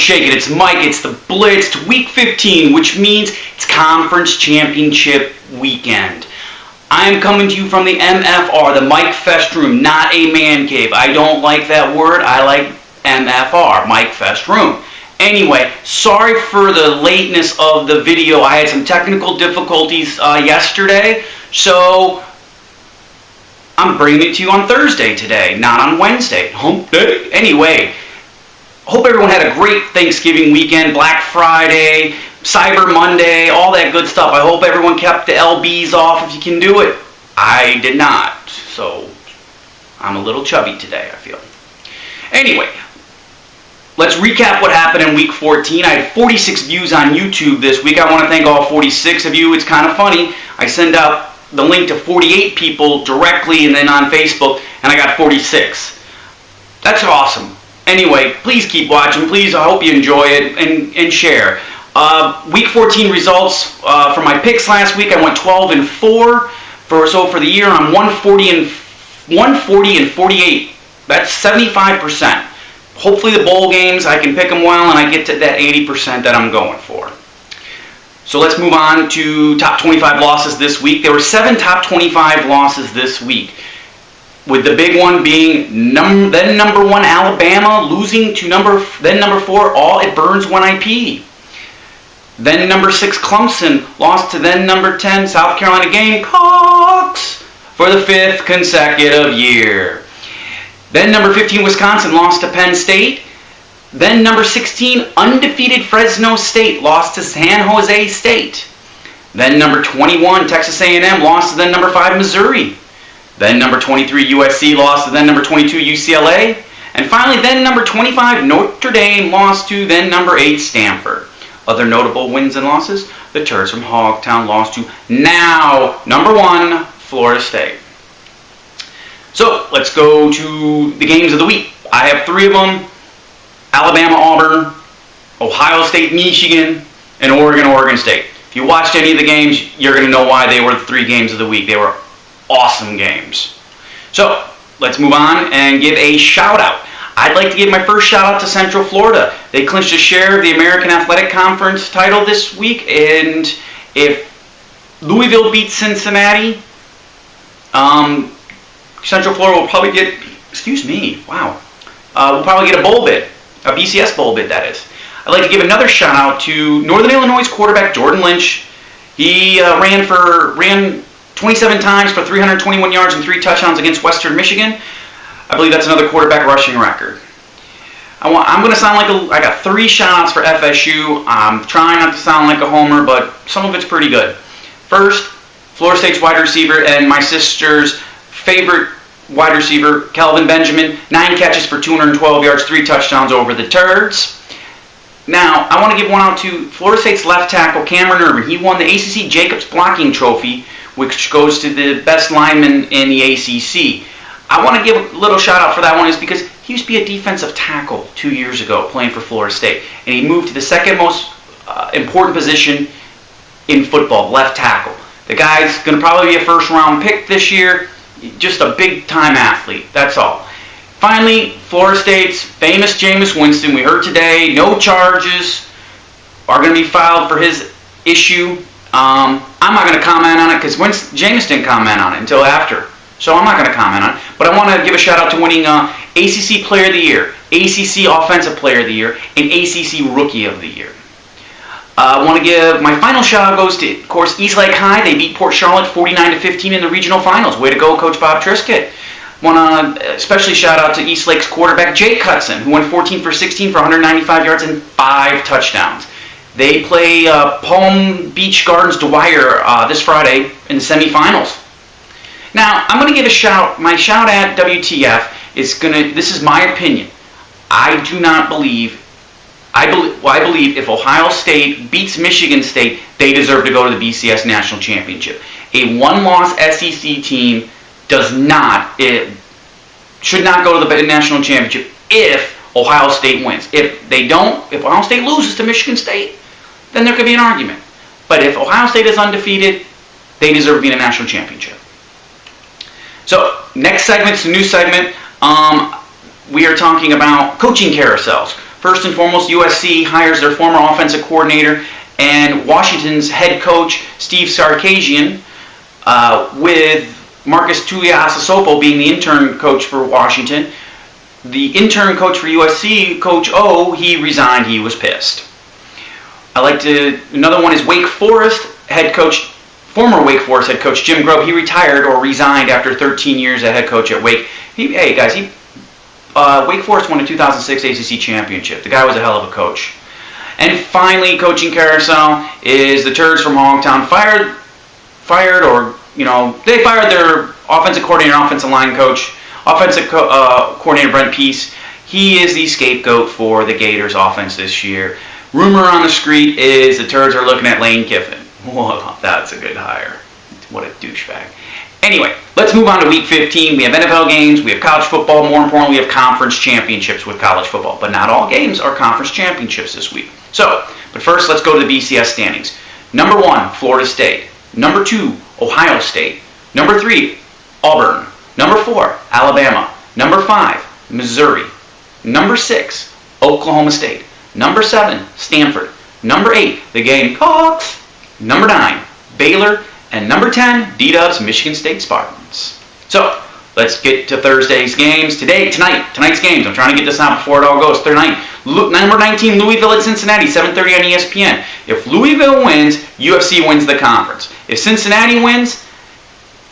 shake it. It's Mike. It's the Blitz. It's week 15, which means it's conference championship weekend. I am coming to you from the MFR, the Mike Fest Room, not a man cave. I don't like that word. I like MFR, Mike Fest Room. Anyway, sorry for the lateness of the video. I had some technical difficulties yesterday, so I'm bringing it to you on Thursday today, not on Wednesday. Hump day. Anyway, hope everyone had a great Thanksgiving weekend, Black Friday, Cyber Monday, all that good stuff. I hope everyone kept the LBs off if you can do it. I did not, so I'm a little chubby today, I feel. Anyway, let's recap what happened in week 14. I had 46 views on YouTube this week. I want to thank all 46 of you. It's kind of funny. I send out the link to 48 people directly and then on Facebook, and I got 46. That's awesome. Anyway, please keep watching. Please, I hope you enjoy it and share. Week 14 results for my picks last week. I went 12-4. For the year, I'm 140 and 48. That's 75%. Hopefully the bowl games, I can pick them well, and I get to that 80% that I'm going for. So let's move on to top 25 losses this week. There were 7 top 25 losses this week, with the big one being then number 1 Alabama losing to number 4 all at Burns 1IP. Then number 6 Clemson lost to then number 10 South Carolina Gamecocks for the 5th consecutive year. Then number 15 Wisconsin lost to Penn State. Then number 16 undefeated Fresno State lost to San Jose State. Then number 21 Texas A&M lost to then number 5 Missouri. Then number 23 USC lost to then number 22 UCLA. And finally then number 25 Notre Dame lost to then number 8 Stanford. Other notable wins and losses: the Turds from Hogtown lost to now number 1 Florida State. So let's go to the games of the week. I have 3 of them: Alabama, Auburn, Ohio State, Michigan, and Oregon, Oregon State. If you watched any of the games, you're going to know why they were the 3 games of the week. They were awesome games. So let's move on and give a shout out. I'd like to give my first shout out to Central Florida. They clinched a share of the American Athletic Conference title this week, and if Louisville beats Cincinnati, Central Florida will probably get, we'll probably get a bowl bid, a BCS bowl bid, that is. I'd like to give another shout out to Northern Illinois quarterback Jordan Lynch. He ran 27 times for 321 yards and 3 touchdowns against Western Michigan. I believe that's another quarterback rushing record. I'm going to sound like I got 3 shout-outs for FSU. I'm trying not to sound like a homer, but some of it's pretty good. First, Florida State's wide receiver and my sister's favorite wide receiver, Kelvin Benjamin, 9 catches for 212 yards, 3 touchdowns over the Turds. Now, I want to give one out to Florida State's left tackle, Cameron Irvin. He won the ACC Jacobs Blocking Trophy, which goes to the best lineman in the ACC. I want to give a little shout out for that one is because he used to be a defensive tackle 2 years ago playing for Florida State, and he moved to the second most important position in football, left tackle. The guy's going to probably be a first-round pick this year, just a big-time athlete, that's all. Finally, Florida State's famous Jameis Winston. We heard today no charges are going to be filed for his issue. I'm not going to comment on it because Jameis didn't comment on it until after. So I'm not going to comment on it. But I want to give a shout out to winning ACC Player of the Year, ACC Offensive Player of the Year, and ACC Rookie of the Year. I want to give my final shout out goes to, of course, East Lake High. They beat Port Charlotte 49-15 in the regional finals. Way to go, Coach Bob Triscutt. Want to especially shout out to East Lake's quarterback Jake Hudson, who went 14 for 16 for 195 yards and 5 touchdowns. They play Palm Beach Gardens Dwyer this Friday in the semifinals. Now, I'm going to give my shout at WTF this is my opinion. I believe if Ohio State beats Michigan State, they deserve to go to the BCS National Championship. A one-loss SEC team should not go to the National Championship if Ohio State wins. If Ohio State loses to Michigan State, then there could be an argument. But if Ohio State is undefeated, they deserve to be in a national championship. So, next segment's a new segment. We are talking about coaching carousels. First and foremost, USC hires their former offensive coordinator and Washington's head coach, Steve Sarkisian, with Marcus Tuiasosopo being the intern coach for Washington. The intern coach for USC, Coach O, he resigned. He was pissed. Another one is Wake Forest head coach, former Wake Forest head coach Jim Grobe. He retired or resigned after 13 years as head coach at Wake. Wake Forest won the 2006 ACC championship. The guy was a hell of a coach. And finally, coaching carousel is the Turds from Hogtown they fired their offensive coordinator, offensive line coach, coordinator Brent Peace. He is the scapegoat for the Gators offense this year. Rumor on the street is the Turds are looking at Lane Kiffin. Whoa, that's a good hire. What a douchebag. Anyway, let's move on to Week 15. We have NFL games, we have college football, more importantly, we have conference championships with college football. But not all games are conference championships this week. But first, let's go to the BCS standings. Number 1, Florida State. Number 2, Ohio State. Number 3, Auburn. Number 4, Alabama. Number 5, Missouri. Number 6, Oklahoma State. Number 7, Stanford. Number 8, the Gamecocks. Number 9, Baylor. And number 10, D-Dubs, Michigan State Spartans. So, let's get to Thursday's games. Tonight's games. I'm trying to get this out before it all goes. Number 19, Louisville at Cincinnati, 7:30 on ESPN. If Louisville wins, UFC wins the conference. If Cincinnati wins,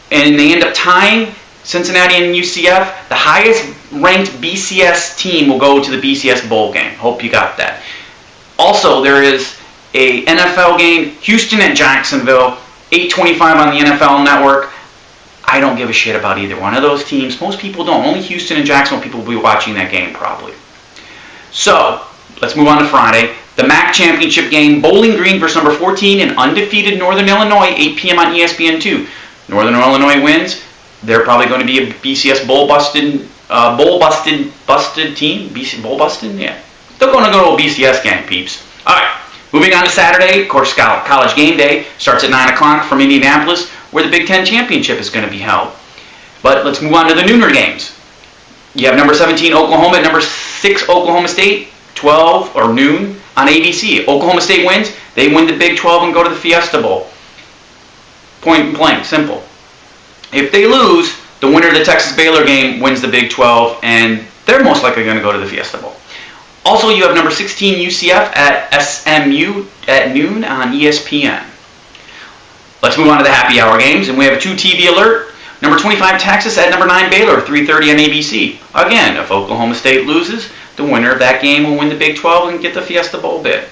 and they end up tying Cincinnati and UCF, the highest ranked BCS team will go to the BCS Bowl game. Hope you got that. Also, there is a NFL game, Houston at Jacksonville, 8:25 on the NFL Network. I don't give a shit about either one of those teams. Most people don't. Only Houston and Jacksonville people will be watching that game probably. So, let's move on to Friday. The MAC Championship game, Bowling Green versus number 14 and undefeated Northern Illinois, 8 p.m. on ESPN2. Northern Illinois wins. They're probably going to be a BCS bowl busted team. Bowl busted? Yeah. They're going to go to a BCS game, peeps. All right. Moving on to Saturday, of course, College Game Day starts at 9 o'clock from Indianapolis, where the Big Ten Championship is going to be held. But let's move on to the nooner games. You have number 17, Oklahoma, and number 6, Oklahoma State, 12 or noon on ABC. Oklahoma State wins, they win the Big 12 and go to the Fiesta Bowl. Point blank, simple. If they lose, the winner of the Texas-Baylor game wins the Big 12, and they're most likely going to go to the Fiesta Bowl. Also, you have number 16 UCF at SMU at noon on ESPN. Let's move on to the happy hour games, and we have a 2 TV alert. Number 25 Texas at number 9 Baylor, 3:30 on ABC. Again, if Oklahoma State loses, the winner of that game will win the Big 12 and get the Fiesta Bowl bid.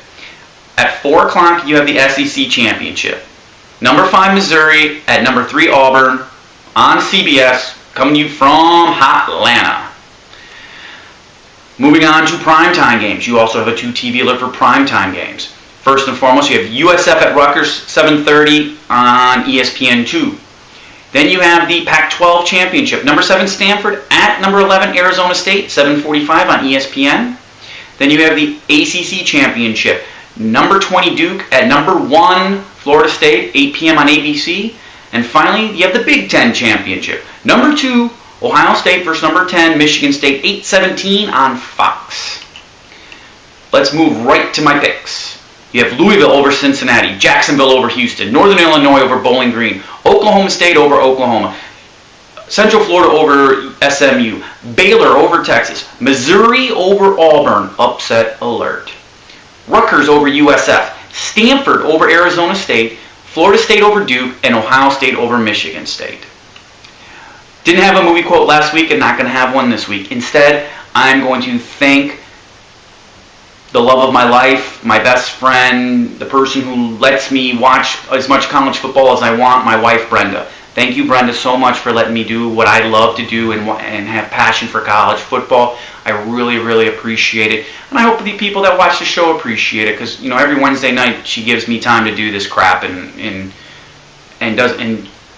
At 4 o'clock, you have the SEC Championship. Number 5 Missouri at number 3 Auburn on CBS, coming to you from Atlanta. Moving on to primetime games. You also have a 2 TV alert for primetime games. First and foremost, you have USF at Rutgers, 7:30 on ESPN2. Then you have the Pac-12 Championship. Number 7 Stanford at number 11 Arizona State, 7:45 on ESPN. Then you have the ACC Championship. Number 20 Duke at number 1 Florida State, 8 p.m. on ABC. And finally, you have the Big Ten Championship. Number 2 Ohio State versus number 10 Michigan State, 8:17 on Fox. Let's move right to my picks. You have Louisville over Cincinnati, Jacksonville over Houston, Northern Illinois over Bowling Green, Oklahoma State over Oklahoma, Central Florida over SMU, Baylor over Texas, Missouri over Auburn, upset alert, Rutgers over USF, Stanford over Arizona State, Florida State over Duke, and Ohio State over Michigan State. Didn't have a movie quote last week and not going to have one this week. Instead, I'm going to thank the love of my life, my best friend, the person who lets me watch as much college football as I want, my wife, Brenda. Thank you, Brenda, so much for letting me do what I love to do and have passion for college football. I really, really appreciate it. And I hope the people that watch the show appreciate it because, every Wednesday night she gives me time to do this crap and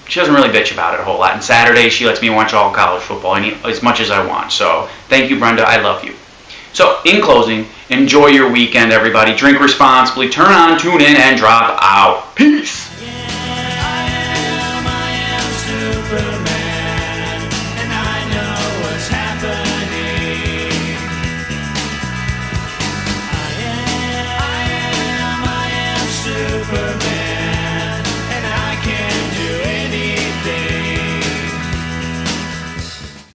she doesn't really bitch about it a whole lot. And Saturday she lets me watch all college football as much as I want. So thank you, Brenda. I love you. So in closing, enjoy your weekend, everybody. Drink responsibly. Turn on, tune in, and drop out. Peace.